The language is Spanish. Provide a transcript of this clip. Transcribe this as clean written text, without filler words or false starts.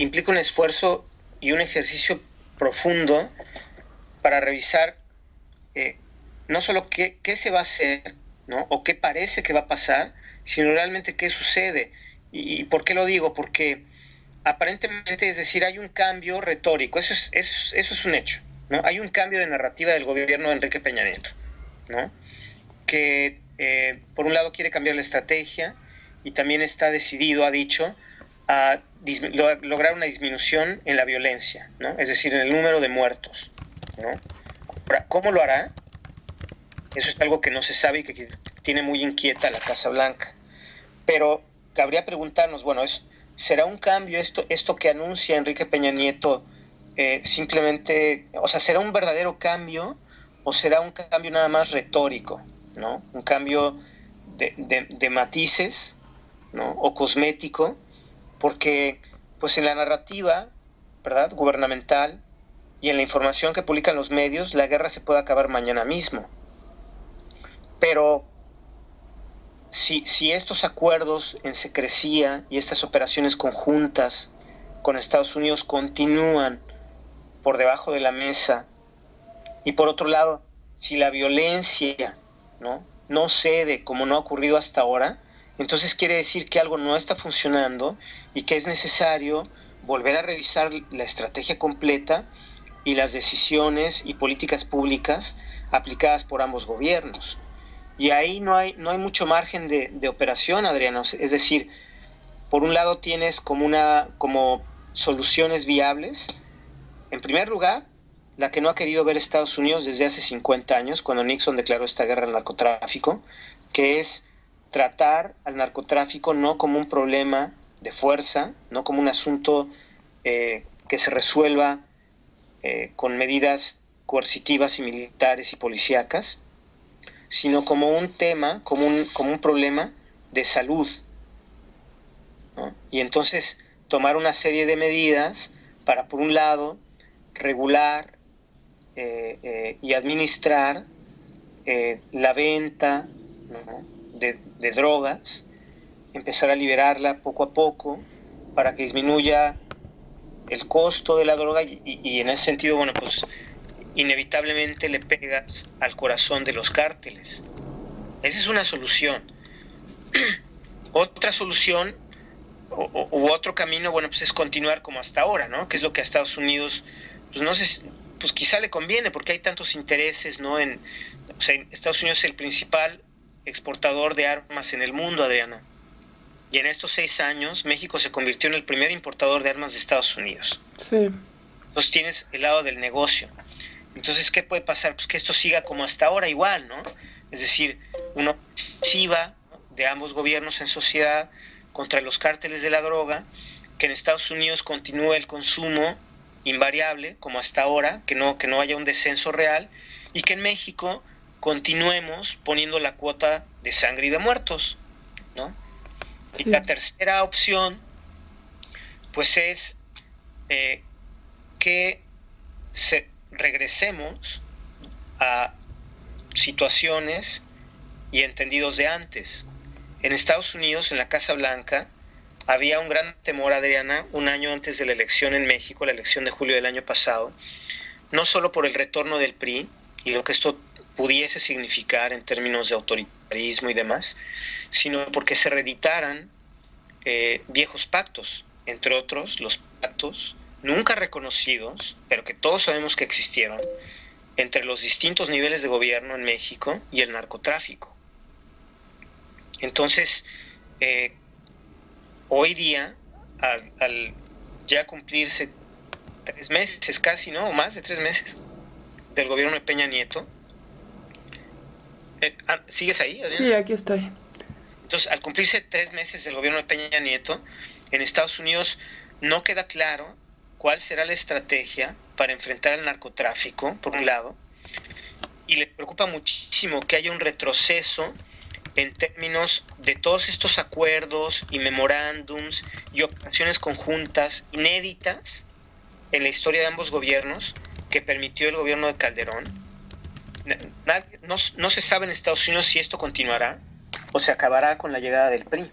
implica un esfuerzo y un ejercicio profundo para revisar no solo qué se va a hacer, ¿no? O qué parece que va a pasar, sino realmente qué sucede. ¿Y por qué lo digo? Porque aparentemente, es decir, hay un cambio retórico, eso es un hecho, ¿no? Hay un cambio de narrativa del gobierno de Enrique Peña Nieto, ¿no? Que por un lado quiere cambiar la estrategia y también está decidido, ha dicho, a lograr una disminución en la violencia, ¿no? Es decir, en el número de muertos, ¿no? Ahora, ¿cómo lo hará? Eso es algo que no se sabe y que tiene muy inquieta la Casa Blanca. Pero cabría preguntarnos, bueno, ¿será un cambio esto que anuncia Enrique Peña Nieto simplemente, o sea, será un verdadero cambio o será un cambio nada más retórico, ¿no? Un cambio de matices, ¿no? O cosmético, porque pues en la narrativa, ¿verdad?, gubernamental y en la información que publican los medios, la guerra se puede acabar mañana mismo. Pero si estos acuerdos en secrecía y estas operaciones conjuntas con Estados Unidos continúan por debajo de la mesa, y por otro lado, si la violencia no cede como no ha ocurrido hasta ahora, entonces quiere decir que algo no está funcionando y que es necesario volver a revisar la estrategia completa y las decisiones y políticas públicas aplicadas por ambos gobiernos. Y ahí no hay mucho margen de operación, Adriano. Es decir, por un lado tienes como soluciones viables. En primer lugar, la que no ha querido ver Estados Unidos desde hace 50 años, cuando Nixon declaró esta guerra al narcotráfico, que es tratar al narcotráfico no como un problema de fuerza, no como un asunto que se resuelva con medidas coercitivas y militares y policíacas, sino como un tema, como un problema de salud, ¿no? Y entonces tomar una serie de medidas para, por un lado, regular y administrar la venta, ¿no?, de drogas, empezar a liberarla poco a poco para que disminuya el costo de la droga y en ese sentido, bueno, pues inevitablemente le pegas al corazón de los cárteles. Esa es una solución. Otra solución u otro camino, bueno, pues es continuar como hasta ahora, ¿no? Que es lo que a Estados Unidos, pues no sé, pues quizá le conviene porque hay tantos intereses, ¿no? O sea, Estados Unidos es el principal exportador de armas en el mundo, Adriana. Y en estos 6 años, México se convirtió en el primer importador de armas de Estados Unidos. Sí. Entonces tienes el lado del negocio. Entonces, ¿qué puede pasar? Pues que esto siga como hasta ahora igual, ¿no? Es decir, una ofensiva de ambos gobiernos en sociedad contra los cárteles de la droga, que en Estados Unidos continúe el consumo invariable, como hasta ahora, que no haya un descenso real, y que en México continuemos poniendo la cuota de sangre y de muertos, ¿no? Sí. Y la tercera opción, pues es que regresemos a situaciones y entendidos de antes. En Estados Unidos, en la Casa Blanca, había un gran temor, Adriana, un año antes de la elección en México, la elección de julio del año pasado, no solo por el retorno del PRI y lo que esto pudiese significar en términos de autoritarismo y demás, sino porque se reeditaran viejos pactos, entre otros los pactos nunca reconocidos, pero que todos sabemos que existieron, entre los distintos niveles de gobierno en México y el narcotráfico. Entonces, hoy día, al ya cumplirse 3 meses casi, ¿no? O más de 3 meses del gobierno de Peña Nieto. ¿Sigues ahí, Adriana? Sí, aquí estoy. Entonces, al cumplirse 3 meses del gobierno de Peña Nieto, en Estados Unidos no queda claro cuál será la estrategia para enfrentar al narcotráfico, por un lado, y le preocupa muchísimo que haya un retroceso en términos de todos estos acuerdos y memorándums y operaciones conjuntas inéditas en la historia de ambos gobiernos que permitió el gobierno de Calderón. No se sabe en Estados Unidos si esto continuará o se acabará con la llegada del PRI.